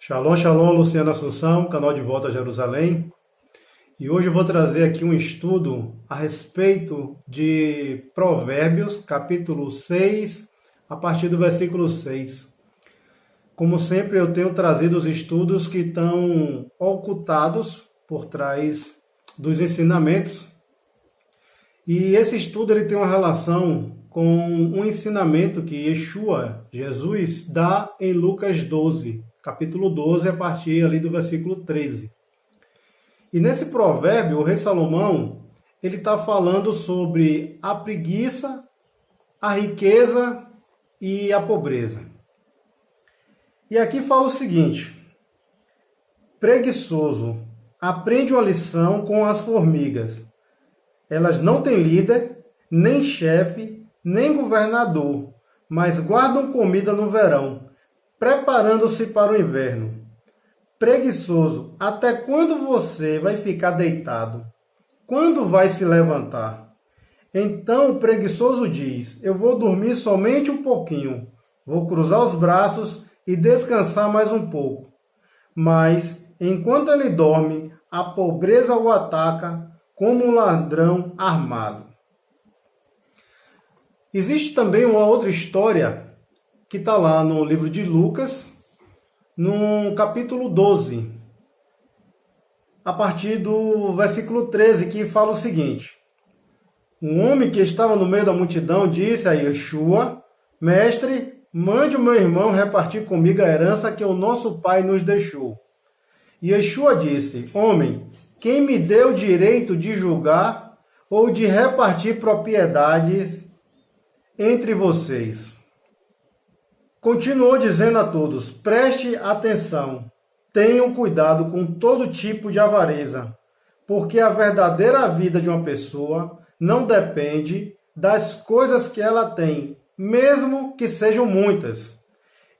Shalom, shalom, Luciana Assunção, canal de Volta a Jerusalém. E hoje eu vou trazer aqui um estudo a respeito de Provérbios, capítulo 6, a partir do versículo 6. Como sempre, eu tenho trazido os estudos que estão ocultados por trás dos ensinamentos. E esse estudo ele tem uma relação com um ensinamento que Yeshua, Jesus, dá em Lucas 12, capítulo 12, a partir ali do versículo 13. E nesse provérbio, o rei Salomão, ele está falando sobre a preguiça, a riqueza e a pobreza. E aqui fala o seguinte: preguiçoso, aprende uma lição com as formigas. Elas não têm líder, nem chefe, nem governador, mas guardam comida no verão, preparando-se para o inverno. Preguiçoso, até quando você vai ficar deitado? Quando vai se levantar? Então o preguiçoso diz: eu vou dormir somente um pouquinho, vou cruzar os braços e descansar mais um pouco. Mas, enquanto ele dorme, a pobreza o ataca como um ladrão armado. Existe também uma outra história que está lá no livro de Lucas, no capítulo 12, a partir do versículo 13, que fala o seguinte: um homem que estava no meio da multidão disse a Yeshua: Mestre, mande o meu irmão repartir comigo a herança que o nosso pai nos deixou. E Yeshua disse: Homem, quem me deu o direito de julgar ou de repartir propriedades entre vocês? Continuou dizendo a todos: preste atenção, tenham cuidado com todo tipo de avareza, porque a verdadeira vida de uma pessoa não depende das coisas que ela tem, mesmo que sejam muitas.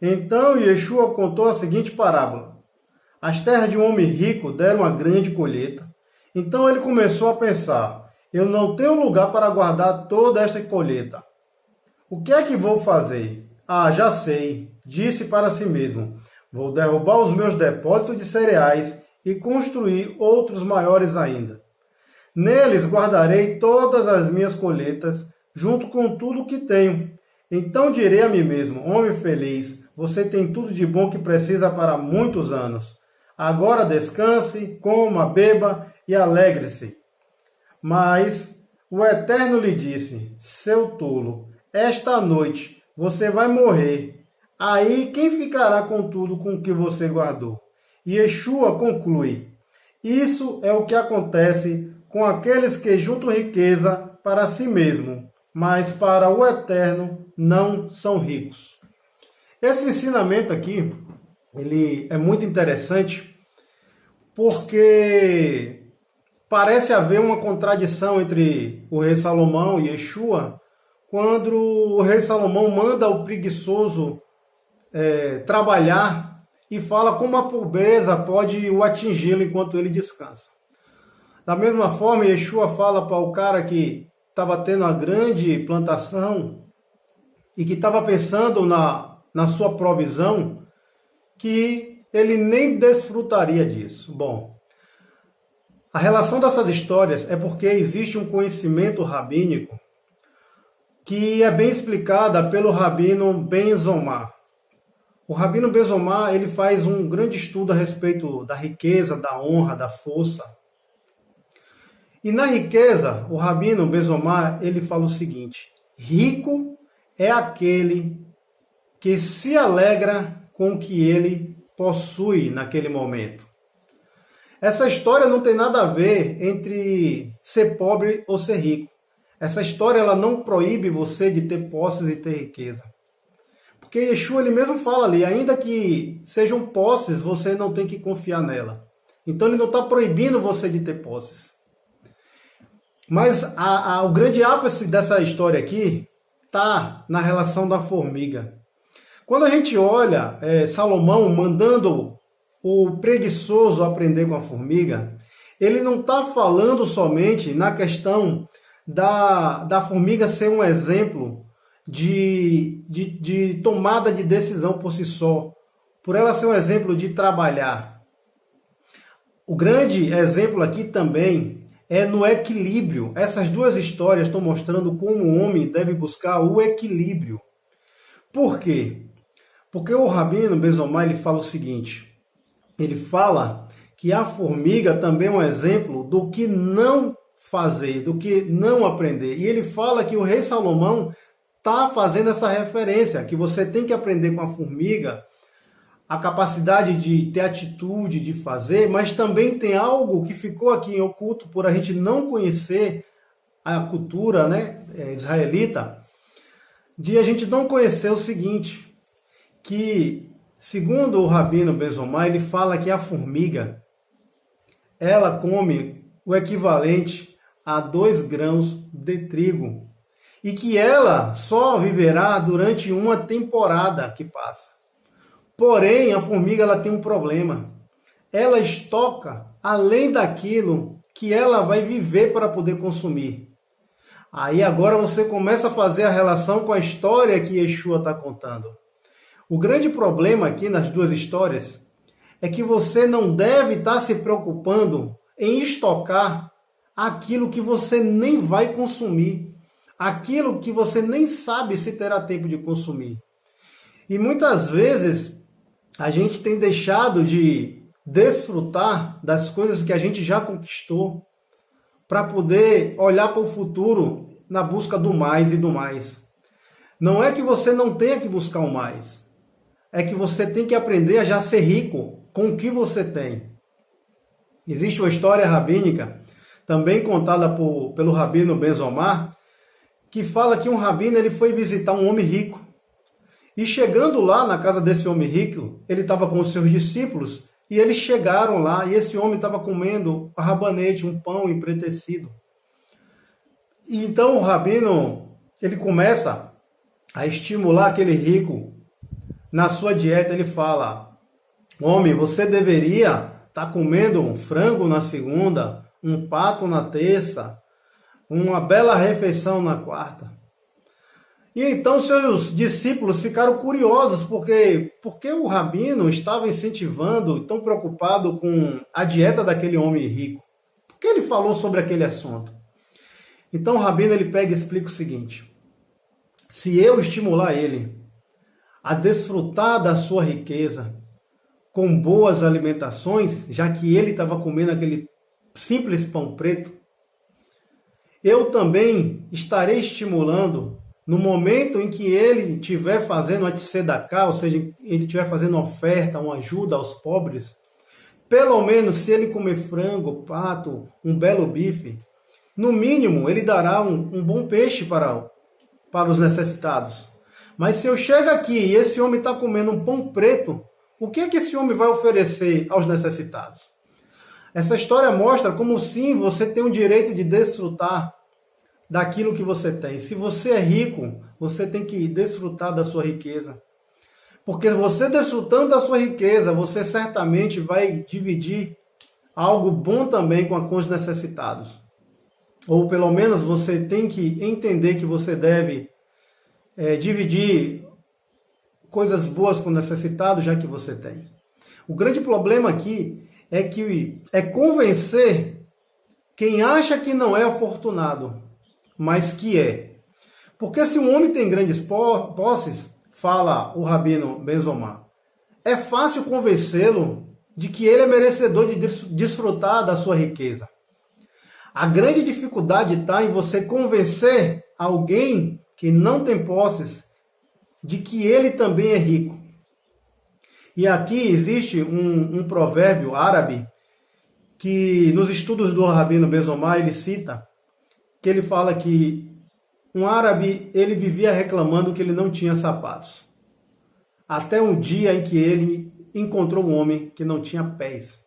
Então Yeshua contou a seguinte parábola: as terras de um homem rico deram uma grande colheita. Então ele começou a pensar: eu não tenho lugar para guardar toda esta colheita. O que é que vou fazer? Ah, já sei, disse para si mesmo: vou derrubar os meus depósitos de cereais e construir outros maiores ainda. Neles guardarei todas as minhas colheitas, junto com tudo que tenho. Então direi a mim mesmo: homem feliz, você tem tudo de bom que precisa para muitos anos. Agora descanse, coma, beba e alegre-se. Mas o Eterno lhe disse: seu tolo, esta noite você vai morrer. Aí quem ficará com tudo com que você guardou? E Yeshua conclui: isso é o que acontece com aqueles que juntam riqueza para si mesmo, mas para o Eterno não são ricos. Esse ensinamento aqui, ele é muito interessante, porque parece haver uma contradição entre o rei Salomão e Yeshua, quando o rei Salomão manda o preguiçoso trabalhar e fala como a pobreza pode o atingi-lo enquanto ele descansa. Da mesma forma, Yeshua fala para o cara que estava tendo uma grande plantação e que estava pensando na sua provisão, que ele nem desfrutaria disso. Bom, a relação dessas histórias é porque existe um conhecimento rabínico que é bem explicada pelo Rabino Ben Zomar. O Rabino Ben Zomar, ele faz um grande estudo a respeito da riqueza, da honra, da força. E na riqueza, o Rabino Ben Zomar, ele fala o seguinte: rico é aquele que se alegra com o que ele possui naquele momento. Essa história não tem nada a ver entre ser pobre ou ser rico. Essa história ela não proíbe você de ter posses e ter riqueza. Porque Yeshua ele mesmo fala ali: ainda que sejam posses, você não tem que confiar nela. Então ele não está proibindo você de ter posses. Mas o grande ápice dessa história aqui está na relação da formiga. Quando a gente olha Salomão mandando o preguiçoso aprender com a formiga, ele não está falando somente na questão da formiga ser um exemplo de tomada de decisão por si só, por ela ser um exemplo de trabalhar. O grande exemplo aqui também é no equilíbrio. Essas duas histórias estão mostrando como o homem deve buscar o equilíbrio. Por quê? Porque o Rabino Ben Zomar, ele fala o seguinte, ele fala que a formiga também é um exemplo do que não fazer, do que não aprender. E ele fala que o rei Salomão está fazendo essa referência, que você tem que aprender com a formiga a capacidade de ter atitude, de fazer, mas também tem algo que ficou aqui em oculto por a gente não conhecer a cultura, né, israelita, de a gente não conhecer o seguinte, que segundo o Rabino Ben Zomar, ele fala que a formiga, ela come o equivalente a 2 grãos de trigo e que ela só viverá durante uma temporada que passa. Porém, a formiga ela tem um problema. Ela estoca além daquilo que ela vai viver para poder consumir. Aí agora você começa a fazer a relação com a história que Yeshua está contando. O grande problema aqui nas duas histórias é que você não deve estar se preocupando em estocar aquilo que você nem vai consumir, aquilo que você nem sabe se terá tempo de consumir. E muitas vezes a gente tem deixado de desfrutar das coisas que a gente já conquistou para poder olhar para o futuro na busca do mais e do mais. Não é que você não tenha que buscar o mais, é que você tem que aprender a já ser rico com o que você tem. Existe uma história rabínica, também contada pelo Rabino Ben Zomar, que fala que um rabino ele foi visitar um homem rico. E chegando lá na casa desse homem rico, ele estava com os seus discípulos, e eles chegaram lá, e esse homem estava comendo a rabanete, um pão empretecido. E então o rabino, ele começa a estimular aquele rico na sua dieta. Ele fala, homem, você deveria estar comendo um frango na segunda, um pato na terça, uma bela refeição na quarta. E então seus discípulos ficaram curiosos, porque o rabino estava incentivando, tão preocupado com a dieta daquele homem rico. Por que ele falou sobre aquele assunto? Então o rabino ele pega e explica o seguinte, se eu estimular ele a desfrutar da sua riqueza com boas alimentações, já que ele estava comendo aquele simples pão preto, eu também estarei estimulando no momento em que ele estiver fazendo a tzedakah, ou seja, ele estiver fazendo oferta, uma ajuda aos pobres, pelo menos se ele comer frango, pato, um belo bife, no mínimo ele dará um bom peixe para os necessitados. Mas se eu chego aqui e esse homem está comendo um pão preto, o que é que esse homem vai oferecer aos necessitados? Essa história mostra como sim, você tem o direito de desfrutar daquilo que você tem. Se você é rico, você tem que desfrutar da sua riqueza. Porque você desfrutando da sua riqueza, você certamente vai dividir algo bom também com os necessitados. Ou pelo menos você tem que entender que você deve dividir coisas boas com o necessitado, já que você tem. O grande problema aqui é convencer quem acha que não é afortunado, mas que é. Porque se um homem tem grandes posses, fala o Rabino Ben Zomar, é fácil convencê-lo de que ele é merecedor de desfrutar da sua riqueza. A grande dificuldade está em você convencer alguém que não tem posses de que ele também é rico. E aqui existe um provérbio árabe que nos estudos do Rabino Ben Zomar ele cita, que ele fala que um árabe ele vivia reclamando que ele não tinha sapatos. Até um dia em que ele encontrou um homem que não tinha pés.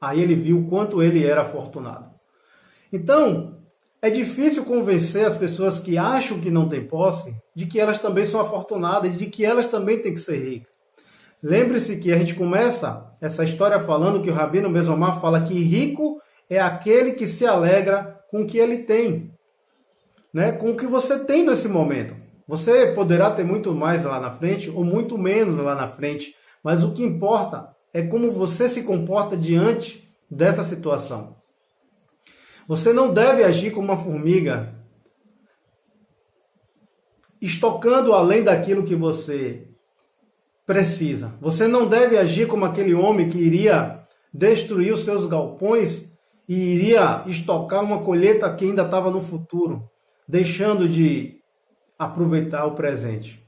Aí ele viu o quanto ele era afortunado. Então, é difícil convencer as pessoas que acham que não têm posse de que elas também são afortunadas, de que elas também têm que ser ricas. Lembre-se que a gente começa essa história falando que o Rabino Ben Zomar fala que rico é aquele que se alegra com o que ele tem, né? Com o que você tem nesse momento. Você poderá ter muito mais lá na frente ou muito menos lá na frente, mas o que importa é como você se comporta diante dessa situação. Você não deve agir como uma formiga, estocando além daquilo que você precisa. Você não deve agir como aquele homem que iria destruir os seus galpões e iria estocar uma colheita que ainda estava no futuro, deixando de aproveitar o presente.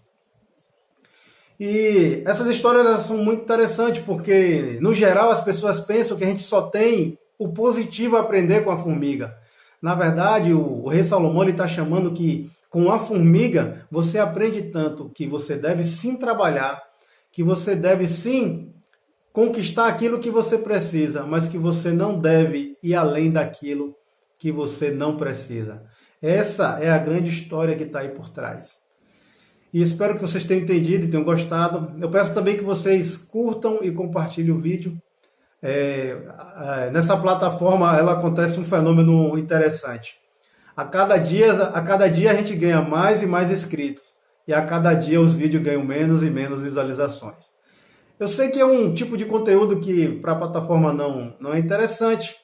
E essas histórias são muito interessantes, porque, no geral, as pessoas pensam que a gente só tem o positivo a aprender com a formiga. Na verdade, o rei Salomão está chamando que, com a formiga, você aprende tanto que você deve sim trabalhar, que você deve sim conquistar aquilo que você precisa, mas que você não deve ir além daquilo que você não precisa. Essa é a grande história que está aí por trás. E espero que vocês tenham entendido e tenham gostado. Eu peço também que vocês curtam e compartilhem o vídeo. Nessa plataforma ela acontece um fenômeno interessante. A cada dia a gente ganha mais e mais inscritos. E a cada dia os vídeos ganham menos e menos visualizações. Eu sei que é um tipo de conteúdo que para a plataforma não é interessante,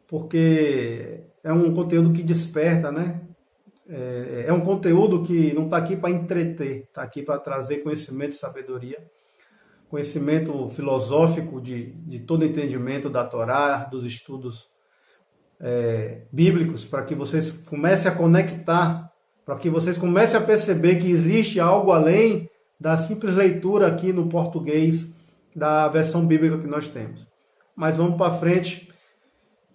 porque é um conteúdo que desperta, né? É um conteúdo que não está aqui para entreter, está aqui para trazer conhecimento e sabedoria, conhecimento filosófico de todo entendimento da Torá, dos estudos bíblicos, para que vocês comecem a conectar, para que vocês comecem a perceber que existe algo além da simples leitura aqui no português da versão bíblica que nós temos. Mas vamos para frente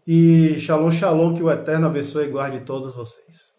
e shalom, shalom, que o Eterno abençoe e guarde todos vocês.